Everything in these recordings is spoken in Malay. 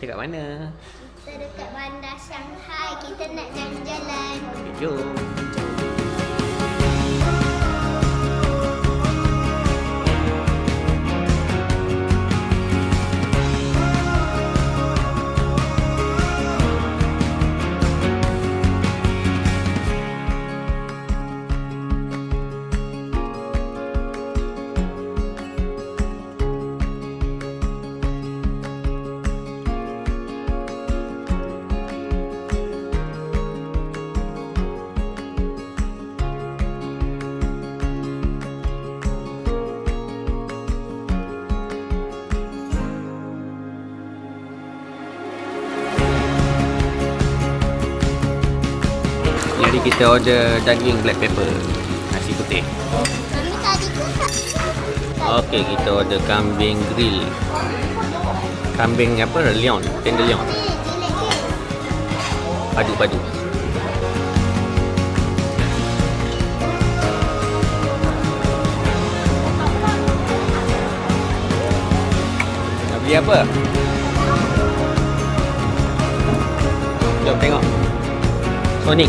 Kita kat mana? Kita dekat bandar Shanghai. Kita nak jalan-jalan. Okay, jom. Jadi kita order daging black pepper, nasi putih. Kami tadi tu tak. Okey, kita order kambing grill. Kambing apa? Leon, tenderloin. Padu-padu. Nak beli apa? Jom tengok. Sonic.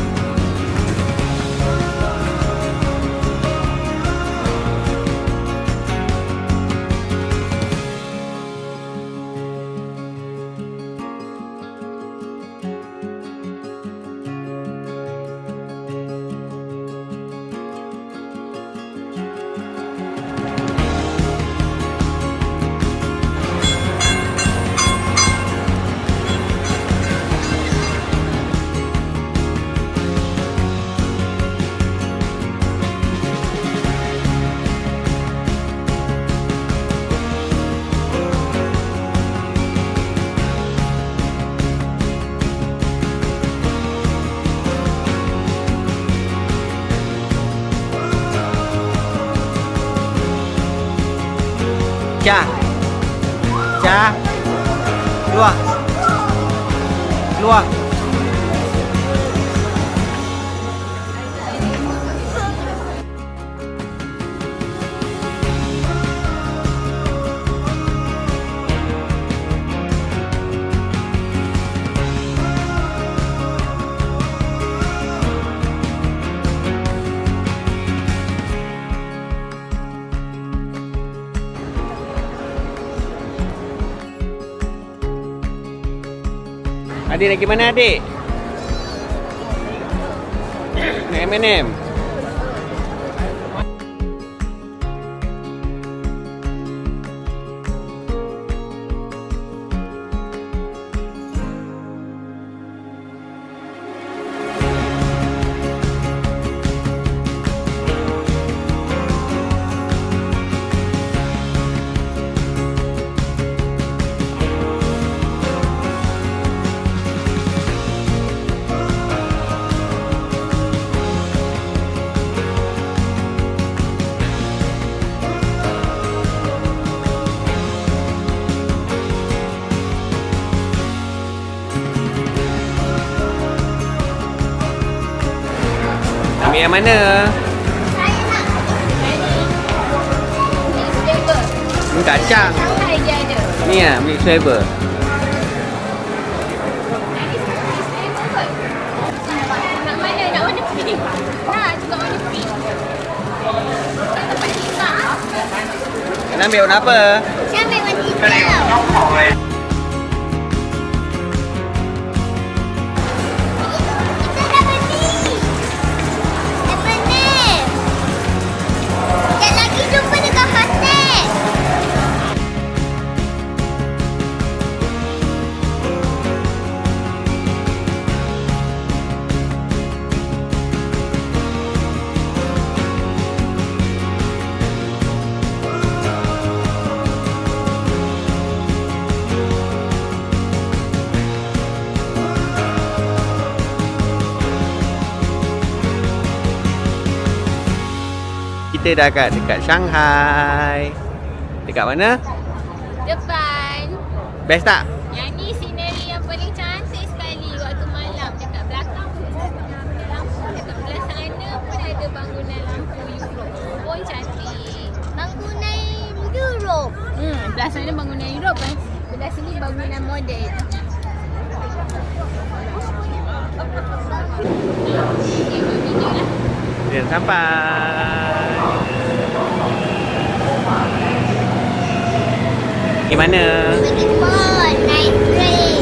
Cha. Cha. Keluar. Keluar. Adik nak pergi mana adik? Nak M&M? Ambil yang mana? Saya nak mix flavor. Ni kacang. Shanghai je ada. Ni lah, mix flavor. Nak mana? Nak warna pink? Nak juga warna pink. Tempat kita. Nak ambil warna apa? Saya ambil warna hijau. Kita dah beli. M&M. Sekejap lagi jumpa dekat hotel. Kita dah dekat Shanghai. Dekat mana? Depan. Best tak? Yang ni scenery yang paling cantik sekali waktu malam. Dekat belakang pun ada lampu. Dekat belah sana pun ada bangunan lampu Europe. Pun cantik. Bangunan Europe? Belah sana bangunan Europe. Belah sini bangunan moden. Ya, sampai. Gimana? Nice place.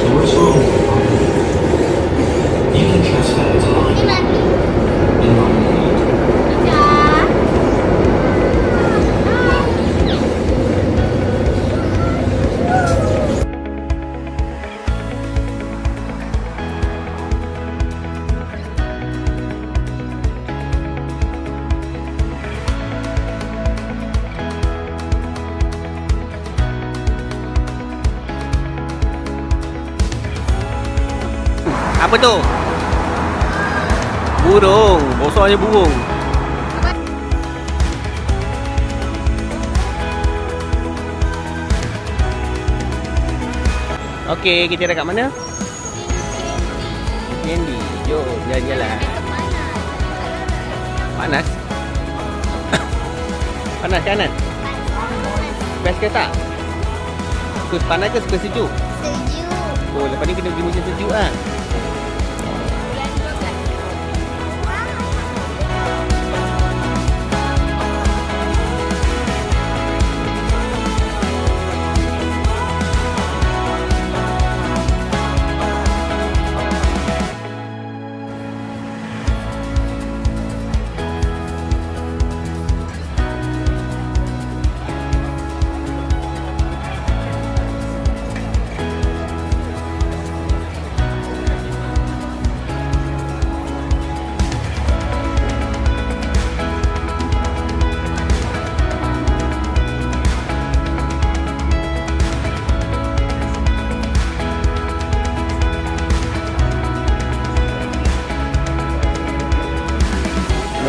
Apa tu? Burung. Bosoknya burung. Okey, kita dekat mana? Candy. Jom jalan-jalan. Panas? Panas kanan? Best ke tak? Suka panas ke suka sejuk? Sejuk. Oh, lepas ni kena pergi musim sejuk lah. Bulan 12.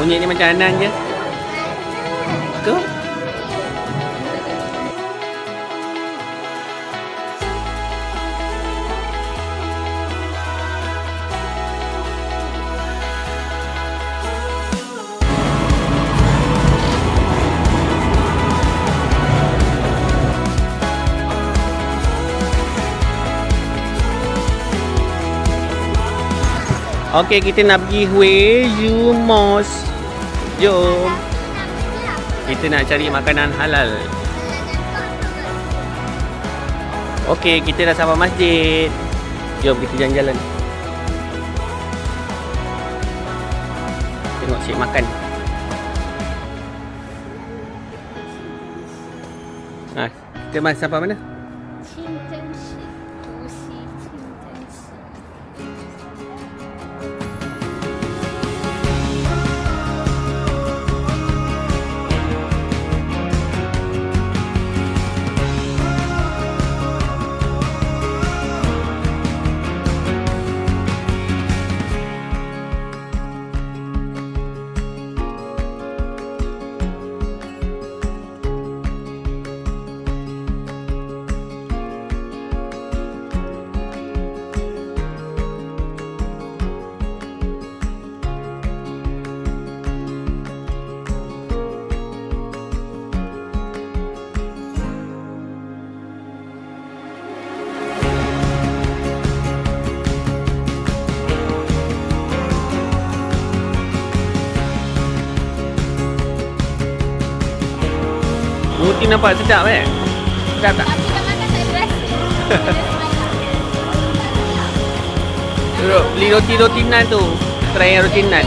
Monyet ni macam Anan je. Tu? Okey, kita nak pergi Huiyu Mosque. Jom. Kita nak cari makanan halal. Okey, kita dah sampai masjid. Jom kita jalan-jalan. Tengok Syed makan. Kita masih sampai mana? 清真寺，无锡清真寺。 Roti nampak sedap Sedap tak? Tapi dah makan tak berasa. Duduk beli roti-roti nan tu. Try yang roti nan.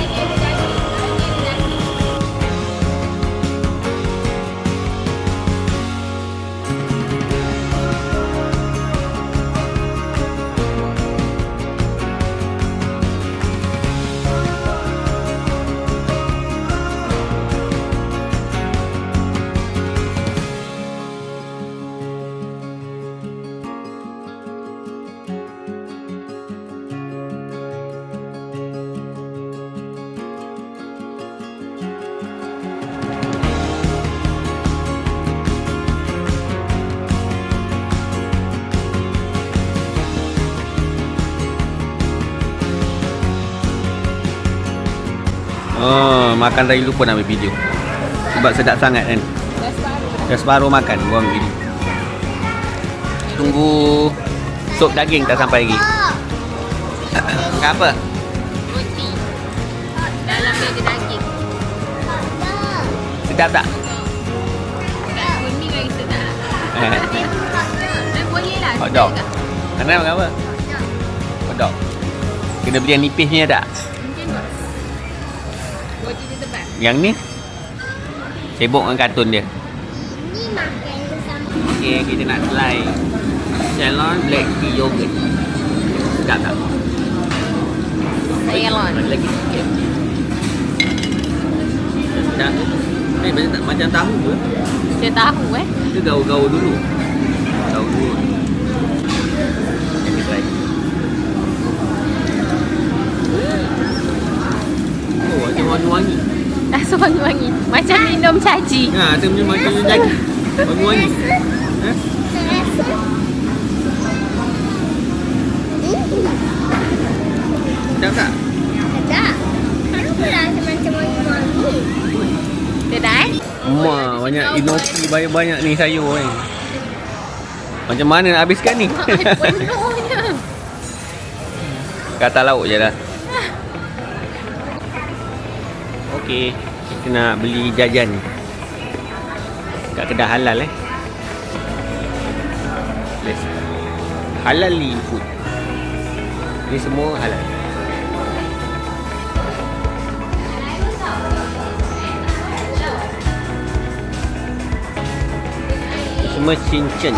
Oh, makan raya lupa nak ambil video. Sebab sedap sangat kan. Dah separuh makan, buang video. Tunggu sup daging tak sampai lagi. Makan apa? Roti. Dalamnya ada daging. Sedap tak? Kat kuning lagi sedap. Dan boleh lah. Hot dog. Anak makan apa? Hot dog. Kena beli yang nipisnya tak? Mungkin tak. Roti dia tebal. Yang ni? Sibuk dengan kartun dia. Ni makan bersama. Okey, kita nak try Ceylon Black Tea Yogurt. Sedap tak? Ceylon. Ada lagi sikit. Sedap. Macam tahu ke? Dia tahu Kita gaul-gaul dulu. Gaul dulu. Kita try. Oh, macam wangi-wangi. Rasa wangi-wangi. Macam minum caji. Ha, tu macam lagi. Wangi-wangi. Ha? Terasa. Sedap tak? Sedap. Kenapa rasa macam wangi-wangi? Sedap Wah, banyak inoki, banyak-banyak ni sayur ni. Macam mana nak habiskan ni? Penuhnya. Kata lauk je dah. Okey, kita nak beli jajan kat kedai halal Let's Halali food. Ni semua halal. Semua cincin.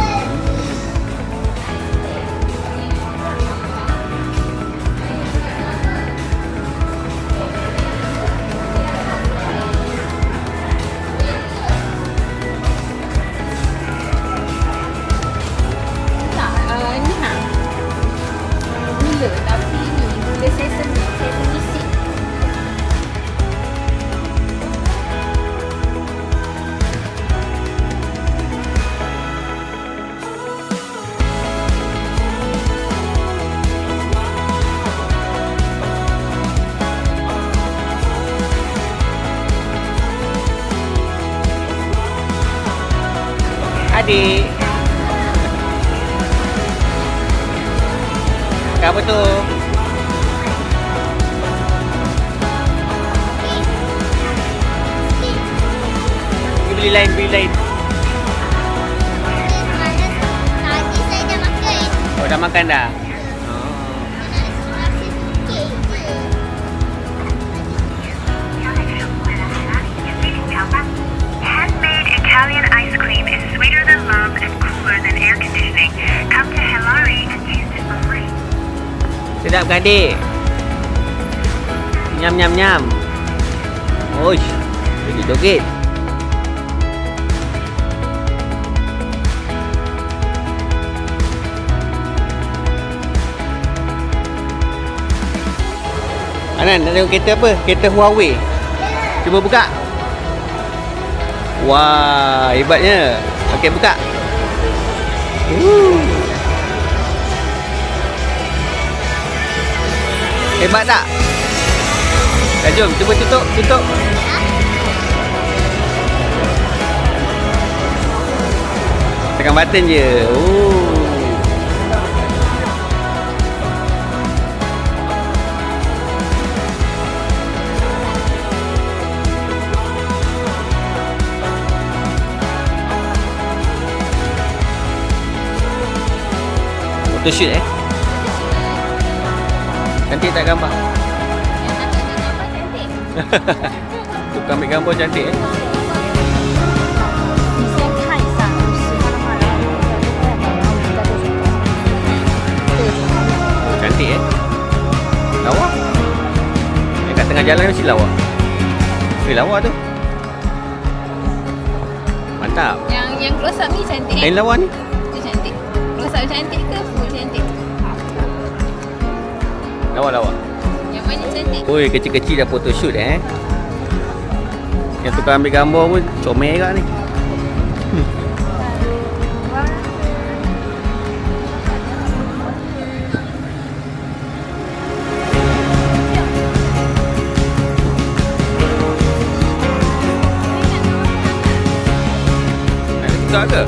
Tak, ni gula tapi ni gula sesame seed. Adik. Apa tu? Beli lain, beli lain. Tadi saya dah makan. Oh, dah makan dah? Oh. Nak sikit je. Handmade Italian ice cream is sweeter than love and cooler than air conditioning. Come to Hilary and taste it for free. Sedap ke adik? Nyam nyam nyam. Oish, joget-joget. Anan, nak tengok kereta apa? Kereta Huawei. Cuba buka. Wah, hebatnya. Okey, buka. Hebat tak? Dah jom, cuba tutup, tutup. Tekan button je. Oh. Photoshoot Cantik tak gambar? Tukang ambil gambar cantik 你先看一下，喜欢的话，然后你再对选择。对， Cantik Lawa Dekat tengah jalan mesti lawa lawa tu Mantap Yang close up ni cantik. Lain lawa ni Tu cantik. Close up cantik ke full cantik? Lawa Yang mana cantik? Oi, kecil-kecil dah photoshoot Yang tukang ambil gambar pun comel kat ni Nak tukar ke?